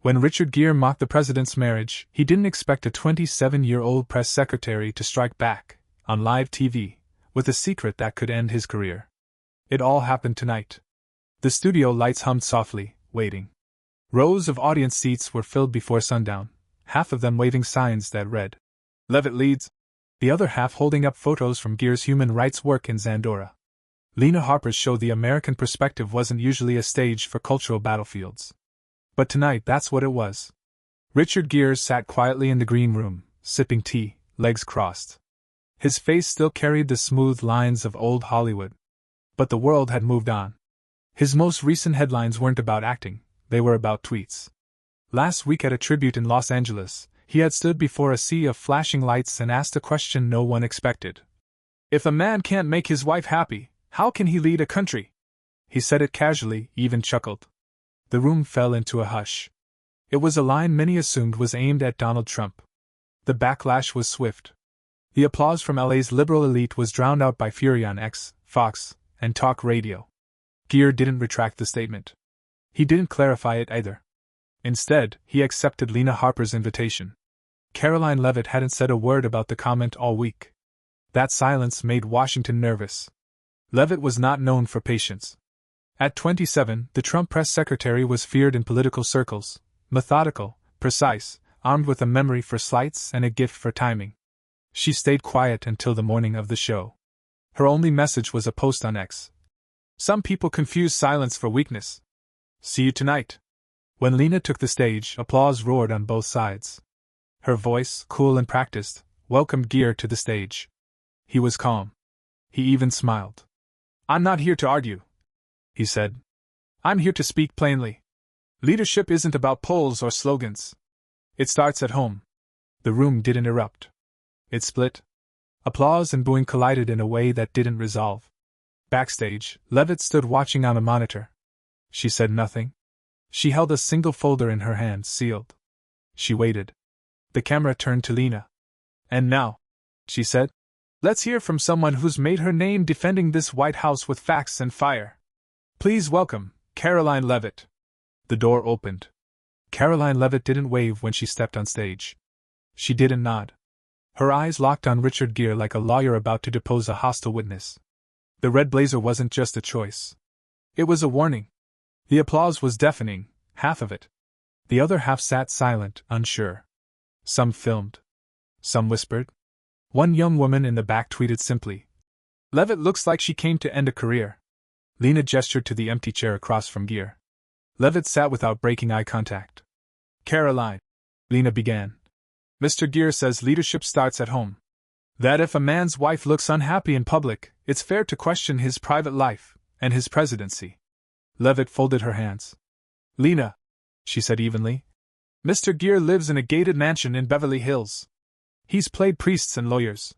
When Richard Gere mocked the president's marriage, he didn't expect a 27-year-old press secretary to strike back, on live TV, with a secret that could end his career. It all happened tonight. The studio lights hummed softly, waiting. Rows of audience seats were filled before sundown, half of them waving signs that read, "Levitt leads," the other half holding up photos from Gere's human rights work in Zandora. Lena Harper's show The American Perspective wasn't usually a stage for cultural battlefields. But tonight that's what it was. Richard Gere sat quietly in the green room, sipping tea, legs crossed. His face still carried the smooth lines of old Hollywood. But the world had moved on. His most recent headlines weren't about acting, they were about tweets. Last week at a tribute in Los Angeles, he had stood before a sea of flashing lights and asked a question no one expected. "If a man can't make his wife happy, how can he lead a country?" He said it casually, even chuckled. The room fell into a hush. It was a line many assumed was aimed at Donald Trump. The backlash was swift. The applause from LA's liberal elite was drowned out by fury on X, Fox, and talk radio. Gere didn't retract the statement. He didn't clarify it either. Instead, he accepted Lena Harper's invitation. Caroline Levit hadn't said a word about the comment all week. That silence made Washington nervous. Levit was not known for patience. At 27, the Trump press secretary was feared in political circles, methodical, precise, armed with a memory for slights and a gift for timing. She stayed quiet until the morning of the show. Her only message was a post on X. "Some people confuse silence for weakness. See you tonight." When Lena took the stage, applause roared on both sides. Her voice, cool and practiced, welcomed Gere to the stage. He was calm. He even smiled. "I'm not here to argue," he said. "I'm here to speak plainly. Leadership isn't about polls or slogans. It starts at home." The room didn't erupt. It split. Applause and booing collided in a way that didn't resolve. Backstage, Levit stood watching on a monitor. She said nothing. She held a single folder in her hand, sealed. She waited. The camera turned to Lena. "And now," she said, "let's hear from someone who's made her name defending this White House with facts and fire. Please welcome, Caroline Levit." The door opened. Caroline Levit didn't wave when she stepped on stage. She didn't nod. Her eyes locked on Richard Gere like a lawyer about to depose a hostile witness. The red blazer wasn't just a choice. It was a warning. The applause was deafening, half of it. The other half sat silent, unsure. Some filmed. Some whispered. One young woman in the back tweeted simply, "Levit looks like she came to end a career." Lena gestured to the empty chair across from Gere. Levit sat without breaking eye contact. "Caroline," Lena began, "Mr. Gere says leadership starts at home. That if a man's wife looks unhappy in public, it's fair to question his private life and his presidency." Levit folded her hands. "Lena," she said evenly, "Mr. Gere lives in a gated mansion in Beverly Hills. He's played priests and lawyers.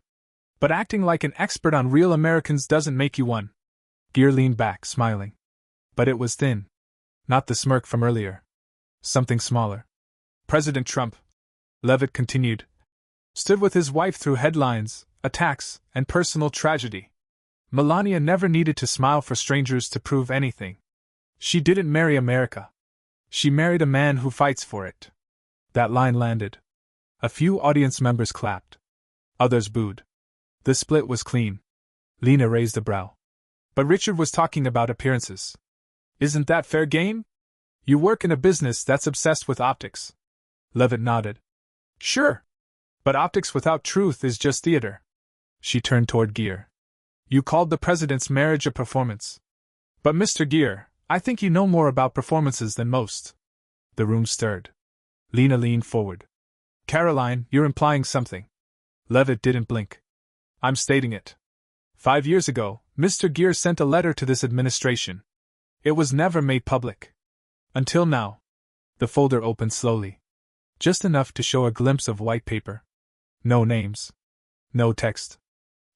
But acting like an expert on real Americans doesn't make you one." Gere leaned back, smiling. But it was thin. Not the smirk from earlier. Something smaller. "President Trump," Levit continued, "stood with his wife through headlines, attacks, and personal tragedy. Melania never needed to smile for strangers to prove anything. She didn't marry America. She married a man who fights for it." That line landed. A few audience members clapped. Others booed. The split was clean. Lena raised a brow. "But Richard was talking about appearances. Isn't that fair game? You work in a business that's obsessed with optics." Levit nodded. "Sure. But optics without truth is just theater." She turned toward Gere. "You called the president's marriage a performance. But Mr. Gere, I think you know more about performances than most." The room stirred. Lena leaned forward. "Caroline, you're implying something." Levit didn't blink. "I'm stating it. 5 years ago, Mr. Gere sent a letter to this administration. It was never made public. Until now." The folder opened slowly. Just enough to show a glimpse of white paper. No names. No text.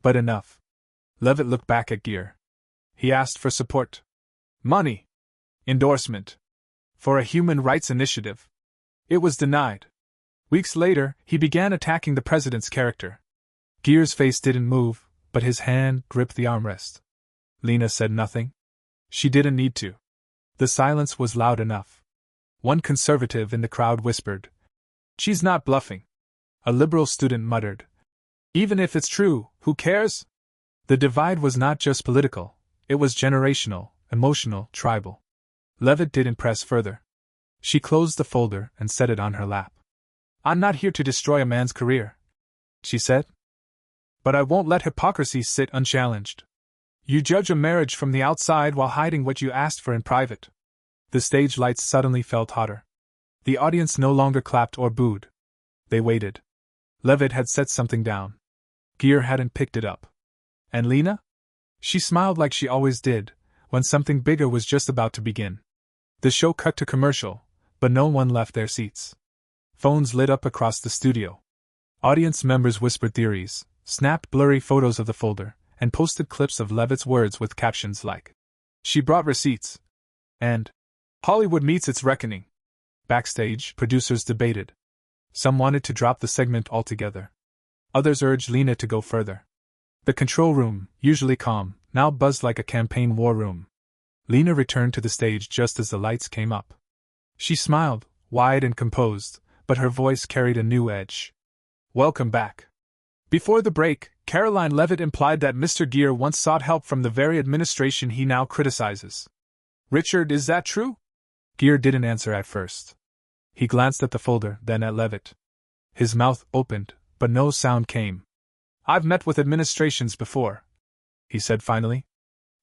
But enough. Levit looked back at Gere. He asked for support. Money. Endorsement. For a human rights initiative. It was denied. Weeks later, he began attacking the president's character. Gere's face didn't move, but his hand gripped the armrest. Lena said nothing. She didn't need to. The silence was loud enough. One conservative in the crowd whispered, "She's not bluffing." A liberal student muttered, "Even if it's true, who cares?" The divide was not just political, it was generational, emotional, tribal. Levit didn't press further. She closed the folder and set it on her lap. "I'm not here to destroy a man's career," she said. "But I won't let hypocrisy sit unchallenged. You judge a marriage from the outside while hiding what you asked for in private." The stage lights suddenly felt hotter. The audience no longer clapped or booed. They waited. Levit had set something down. Gere hadn't picked it up. And Lena? She smiled like she always did, when something bigger was just about to begin. The show cut to commercial, but no one left their seats. Phones lit up across the studio. Audience members whispered theories, snapped blurry photos of the folder, and posted clips of Levit's words with captions like, "She brought receipts," and "Hollywood meets its reckoning." Backstage, producers debated. Some wanted to drop the segment altogether. Others urged Lena to go further. The control room, usually calm, now buzzed like a campaign war room. Lena returned to the stage just as the lights came up. She smiled, wide and composed, but her voice carried a new edge. "Welcome back. Before the break, Caroline Levit implied that Mr. Gere once sought help from the very administration he now criticizes. Richard, is that true?" Gere didn't answer at first. He glanced at the folder, then at Levit. His mouth opened, but no sound came. "I've met with administrations before," he said finally.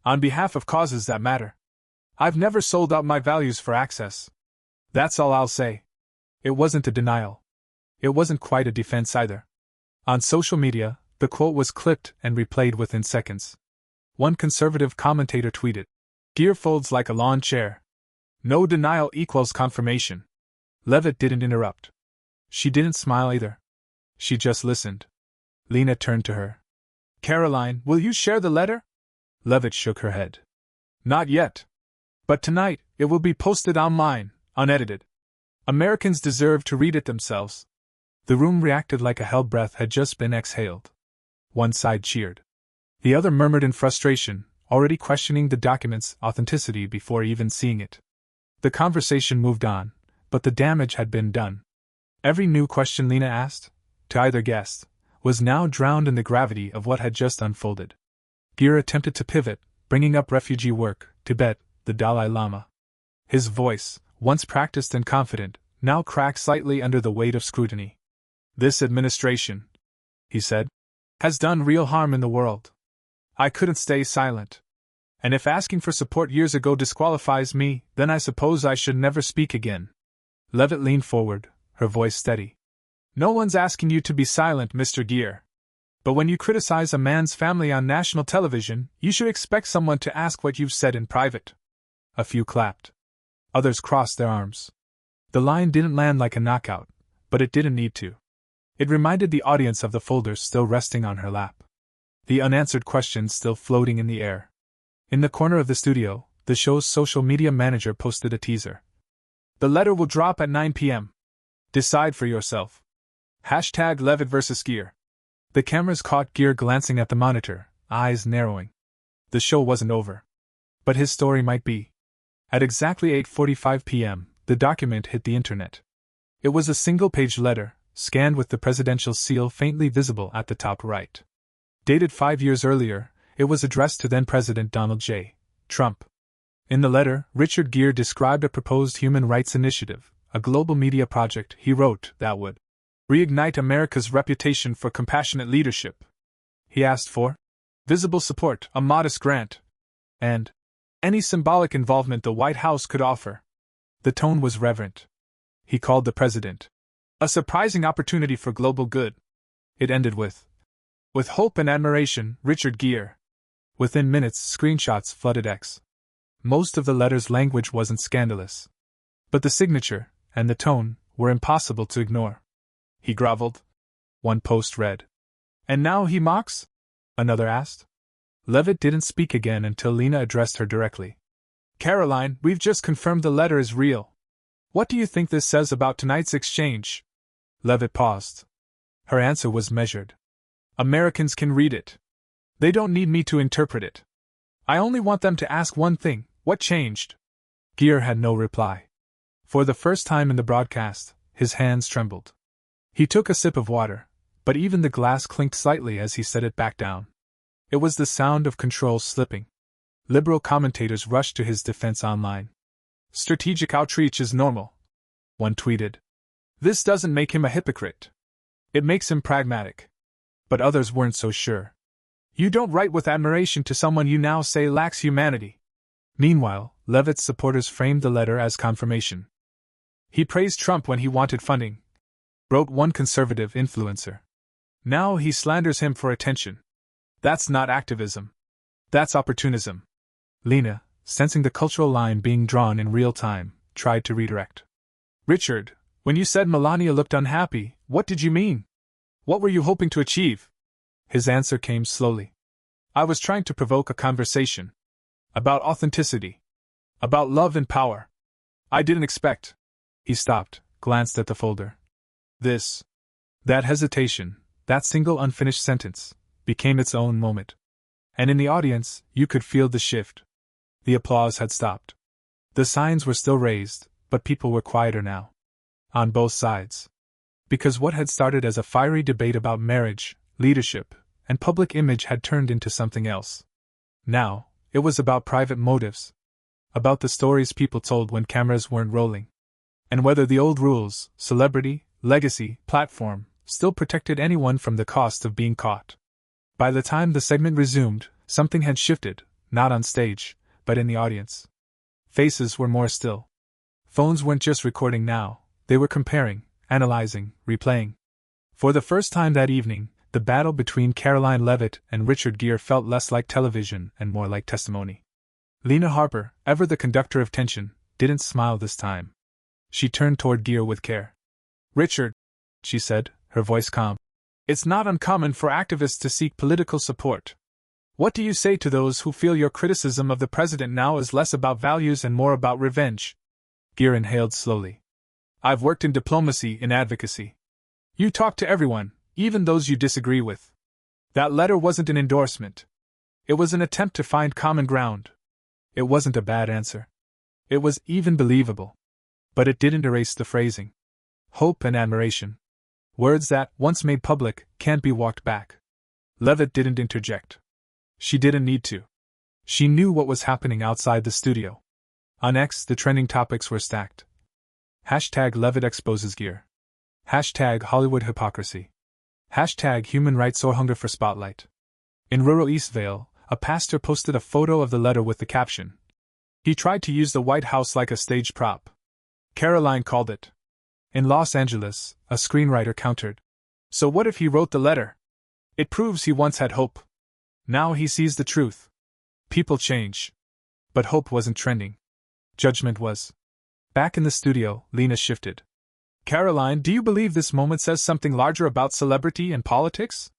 "On behalf of causes that matter. I've never sold out my values for access. That's all I'll say." It wasn't a denial. It wasn't quite a defense either. On social media, the quote was clipped and replayed within seconds. One conservative commentator tweeted, "Gere folds like a lawn chair. No denial equals confirmation." Levit didn't interrupt. She didn't smile either. She just listened. Lena turned to her. "Caroline, will you share the letter?" Levit shook her head. "Not yet. But tonight, it will be posted online, unedited. Americans deserve to read it themselves." The room reacted like a held breath had just been exhaled. One side cheered. The other murmured in frustration, already questioning the document's authenticity before even seeing it. The conversation moved on, but the damage had been done. Every new question Lena asked, to either guest, was now drowned in the gravity of what had just unfolded. Gere attempted to pivot, bringing up refugee work, Tibet, the Dalai Lama. His voice, once practiced and confident, now cracked slightly under the weight of scrutiny. "This administration," he said, "has done real harm in the world. I couldn't stay silent. And if asking for support years ago disqualifies me, then I suppose I should never speak again." Levit leaned forward, her voice steady. "No one's asking you to be silent, Mr. Gere. But when you criticize a man's family on national television, you should expect someone to ask what you've said in private." A few clapped. Others crossed their arms. The line didn't land like a knockout, but it didn't need to. It reminded the audience of the folders still resting on her lap. The unanswered questions still floating in the air. In the corner of the studio, the show's social media manager posted a teaser. "The letter will drop at 9 p.m. Decide for yourself. Hashtag Levit vs. Gere." The cameras caught Gere glancing at the monitor, eyes narrowing. The show wasn't over. But his story might be. At exactly 8:45 p.m., the document hit the internet. It was a single-page letter, scanned with the presidential seal faintly visible at the top right. Dated 5 years earlier, it was addressed to then-President Donald J. Trump. In the letter, Richard Gere described a proposed human rights initiative, a global media project, he wrote, that would reignite America's reputation for compassionate leadership. He asked for visible support, a modest grant, and any symbolic involvement the White House could offer. The tone was reverent. He called the president a surprising opportunity for global good. It ended with hope and admiration, Richard Gere. Within minutes, screenshots flooded X. Most of the letter's language wasn't scandalous. But the signature, and the tone, were impossible to ignore. "He groveled?" one post read. "And now he mocks?" another asked. Levit didn't speak again until Lena addressed her directly. "Caroline, we've just confirmed the letter is real. What do you think this says about tonight's exchange?" Levit paused. Her answer was measured. "Americans can read it. They don't need me to interpret it. I only want them to ask one thing: what changed?" Gere had no reply. For the first time in the broadcast, his hands trembled. He took a sip of water, but even the glass clinked slightly as he set it back down. It was the sound of control slipping. Liberal commentators rushed to his defense online. "Strategic outreach is normal," one tweeted. "This doesn't make him a hypocrite. It makes him pragmatic." But others weren't so sure. "You don't write with admiration to someone you now say lacks humanity." Meanwhile, Levit's supporters framed the letter as confirmation. "He praised Trump when he wanted funding," wrote one conservative influencer. "Now he slanders him for attention. That's not activism. That's opportunism." Lena, sensing the cultural line being drawn in real time, tried to redirect. "Richard, when you said Melania looked unhappy, what did you mean? What were you hoping to achieve?" His answer came slowly. "I was trying to provoke a conversation. About authenticity. About love and power. I didn't expect." He stopped, glanced at the folder. That hesitation, that single unfinished sentence, became its own moment. And in the audience, you could feel the shift. The applause had stopped. The signs were still raised, but people were quieter now. On both sides. Because what had started as a fiery debate about marriage, leadership, and public image had turned into something else. Now, it was about private motives. About the stories people told when cameras weren't rolling. And whether the old rules, celebrity, legacy, platform, still protected anyone from the cost of being caught. By the time the segment resumed, something had shifted, not on stage, but in the audience. Faces were more still. Phones weren't just recording now, they were comparing, analyzing, replaying. For the first time that evening, the battle between Caroline Levit and Richard Gere felt less like television and more like testimony. Lena Harper, ever the conductor of tension, didn't smile this time. She turned toward Gere with care. "Richard," she said, her voice calm, "it's not uncommon for activists to seek political support. What do you say to those who feel your criticism of the president now is less about values and more about revenge?" Gere inhaled slowly. "I've worked in diplomacy, in advocacy. You talk to everyone, even those you disagree with. That letter wasn't an endorsement. It was an attempt to find common ground. It wasn't a bad answer. It was even believable. But it didn't erase the phrasing. Hope and admiration. Words that, once made public, can't be walked back." Levit didn't interject. She didn't need to. She knew what was happening outside the studio. On X, the trending topics were stacked. #Levit exposes Gere. #Hollywood hypocrisy. #human rights or hunger for spotlight. In rural Eastvale, a pastor posted a photo of the letter with the caption, "He tried to use the White House like a stage prop." Caroline called it. In Los Angeles, a screenwriter countered, "So what if he wrote the letter? It proves he once had hope. Now he sees the truth. People change." But hope wasn't trending. Judgment was. Back in the studio, Lena shifted. "Caroline, do you believe this moment says something larger about celebrity and politics?"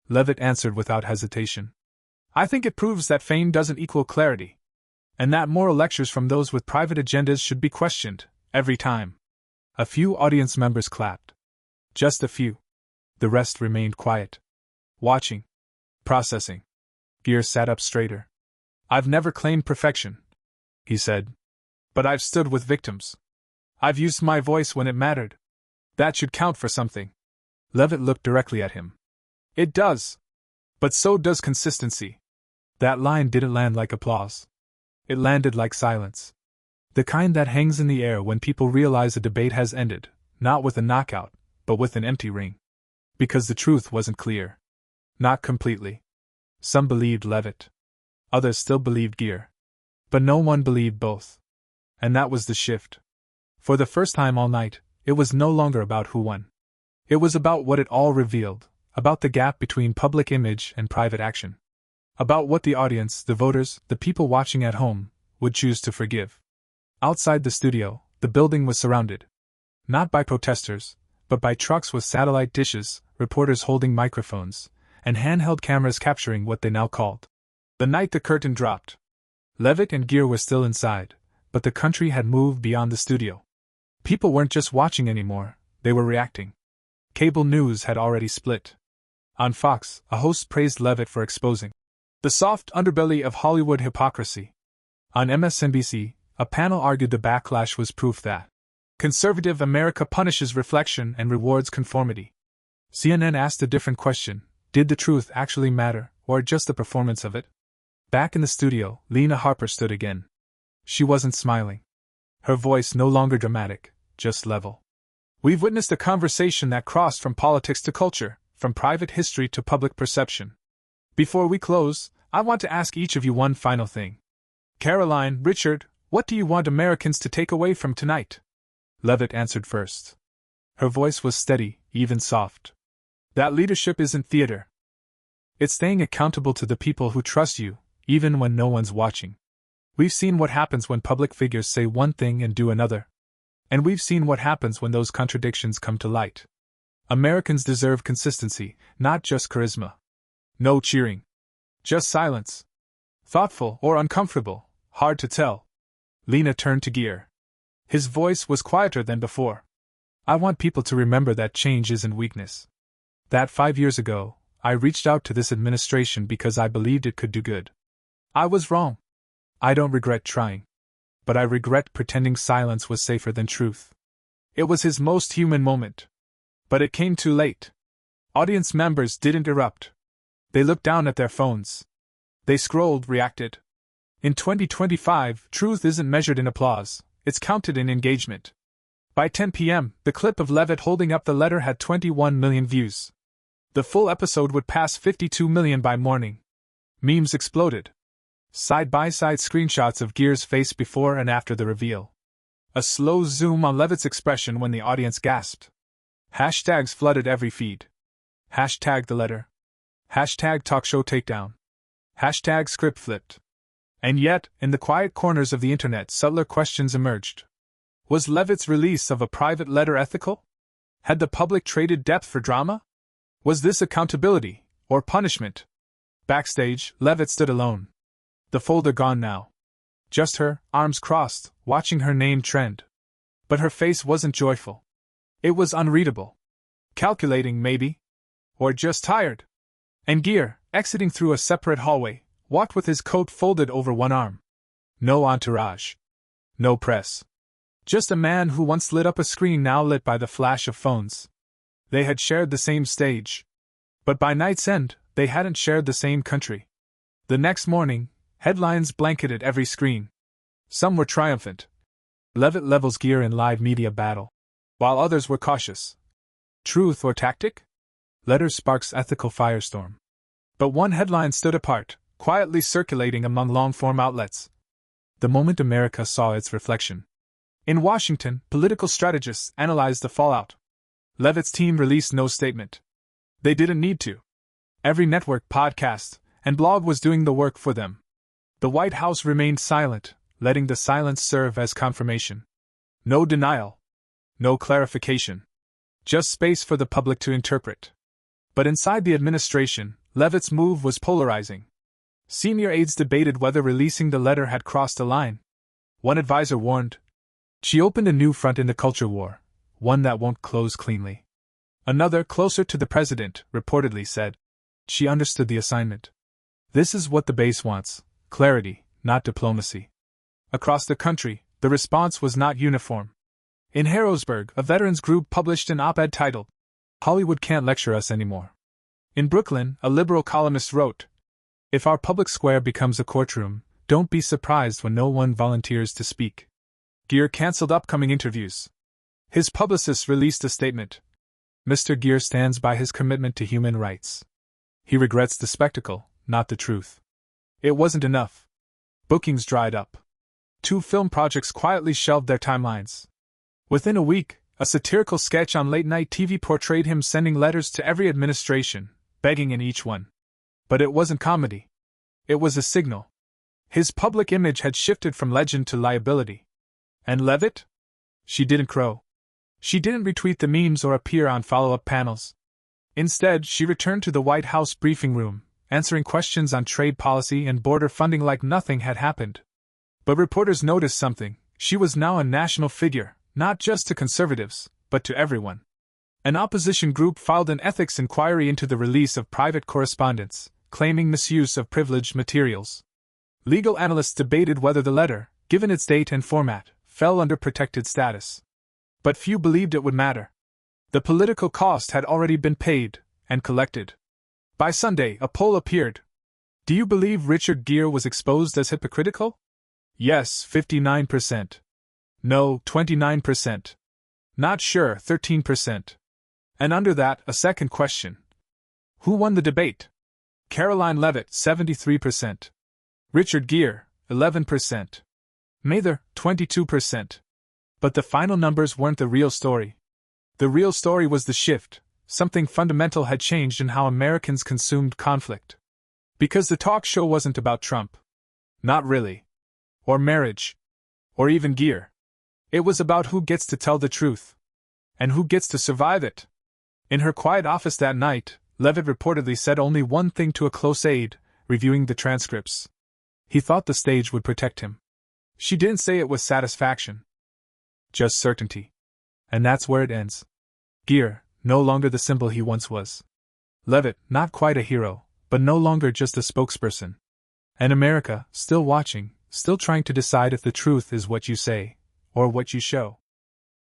Levit answered without hesitation. "I think it proves that fame doesn't equal clarity. And that moral lectures from those with private agendas should be questioned, every time." A few audience members clapped. Just a few. The rest remained quiet. Watching. Processing. Gere sat up straighter. "I've never claimed perfection," he said. "But I've stood with victims. I've used my voice when it mattered. That should count for something." Levit looked directly at him. "It does. But so does consistency." That line didn't land like applause. It landed like silence. The kind that hangs in the air when people realize a debate has ended, not with a knockout, but with an empty ring. Because the truth wasn't clear. Not completely. Some believed Levit. Others still believed Gere. But no one believed both. And that was the shift. For the first time all night, it was no longer about who won. It was about what it all revealed, about the gap between public image and private action. About what the audience, the voters, the people watching at home, would choose to forgive. Outside the studio, the building was surrounded. Not by protesters, but by trucks with satellite dishes, reporters holding microphones, and handheld cameras capturing what they now called. The night the curtain dropped. Levit and Gere were still inside, but the country had moved beyond the studio. People weren't just watching anymore, they were reacting. Cable news had already split. On Fox, a host praised Levit for exposing the soft underbelly of Hollywood hypocrisy. On MSNBC, a panel argued the backlash was proof that Conservative America punishes reflection and rewards conformity. CNN asked a different question: did the truth actually matter, or just the performance of it? Back in the studio, Lena Harper stood again. She wasn't smiling. Her voice no longer dramatic, just level. We've witnessed a conversation that crossed from politics to culture, from private history to public perception. Before we close, I want to ask each of you one final thing. Caroline, Richard, what do you want Americans to take away from tonight? Levitt answered first. Her voice was steady, even soft. That leadership isn't theater. It's staying accountable to the people who trust you, even when no one's watching. We've seen what happens when public figures say one thing and do another. And we've seen what happens when those contradictions come to light. Americans deserve consistency, not just charisma. No cheering. Just silence. Thoughtful or uncomfortable, hard to tell. Lena turned to Gere. His voice was quieter than before. I want people to remember that change isn't weakness. That 5 years ago, I reached out to this administration because I believed it could do good. I was wrong. I don't regret trying. But I regret pretending silence was safer than truth. It was his most human moment. But it came too late. Audience members didn't erupt. They looked down at their phones. They scrolled, reacted. In 2025, truth isn't measured in applause, it's counted in engagement. By 10 p.m., the clip of Levitt holding up the letter had 21 million views. The full episode would pass 52 million by morning. Memes exploded. Side-by-side screenshots of Gere's face before and after the reveal. A slow zoom on Levitt's expression when the audience gasped. Hashtags flooded every feed. Hashtag the letter. Hashtag talkshow takedown. Hashtag script flipped. And yet, in the quiet corners of the internet, subtler questions emerged. Was Levitt's release of a private letter ethical? Had the public traded depth for drama? Was this accountability, or punishment? Backstage, Levitt stood alone. The folder gone now. Just her, arms crossed, watching her name trend. But her face wasn't joyful. It was unreadable. Calculating, maybe? Or just tired? And Gere, exiting through a separate hallway, walked with his coat folded over one arm. No entourage. No press. Just a man who once lit up a screen now lit by the flash of phones. They had shared the same stage. But by night's end, they hadn't shared the same country. The next morning, headlines blanketed every screen. Some were triumphant. Levitt levels Gere in live media battle. While others were cautious. Truth or tactic? Letter sparks ethical firestorm. But one headline stood apart, quietly circulating among long-form outlets. The moment America saw its reflection. In Washington, political strategists analyzed the fallout. Levitt's team released no statement. They didn't need to. Every network, podcast, and blog was doing the work for them. The White House remained silent, letting the silence serve as confirmation. No denial. No clarification. Just space for the public to interpret. But inside the administration, Levitt's move was polarizing. Senior aides debated whether releasing the letter had crossed a line. One advisor warned, "She opened a new front in the culture war, one that won't close cleanly." Another, closer to the president, reportedly said, "She understood the assignment. This is what the base wants. Clarity, not diplomacy." Across the country, the response was not uniform. In Harrisburg, a veterans group published an op-ed titled, "Hollywood Can't Lecture Us Anymore." In Brooklyn, a liberal columnist wrote, "If our public square becomes a courtroom, don't be surprised when no one volunteers to speak." Gere canceled upcoming interviews. His publicist released a statement. Mr. Gere stands by his commitment to human rights. He regrets the spectacle, not the truth. It wasn't enough. Bookings dried up. 2 film projects quietly shelved their timelines. Within a week, a satirical sketch on late-night TV portrayed him sending letters to every administration, begging in each one. But it wasn't comedy. It was a signal. His public image had shifted from legend to liability. And Levitt? She didn't crow. She didn't retweet the memes or appear on follow-up panels. Instead, she returned to the White House briefing room, answering questions on trade policy and border funding like nothing had happened. But reporters noticed something. She was now a national figure, not just to conservatives, but to everyone. An opposition group filed an ethics inquiry into the release of private correspondence, claiming misuse of privileged materials. Legal analysts debated whether the letter, given its date and format, fell under protected status. But few believed it would matter. The political cost had already been paid and collected. By Sunday, a poll appeared. Do you believe Richard Gere was exposed as hypocritical? Yes, 59%. No, 29%. Not sure, 13%. And under that, a second question. Who won the debate? Caroline Levit, 73%. Richard Gere, 11%. Mather, 22%. But the final numbers weren't the real story. The real story was the shift. Something fundamental had changed in how Americans consumed conflict. Because the talk show wasn't about Trump. Not really. Or marriage. Or even Gere. It was about who gets to tell the truth. And who gets to survive it. In her quiet office that night, Levit reportedly said only one thing to a close aide, reviewing the transcripts. He thought the stage would protect him. She didn't say it was satisfaction. Just certainty. And that's where it ends. Gere, no longer the symbol he once was. Levit, not quite a hero, but no longer just a spokesperson. And America, still watching, still trying to decide if the truth is what you say, or what you show.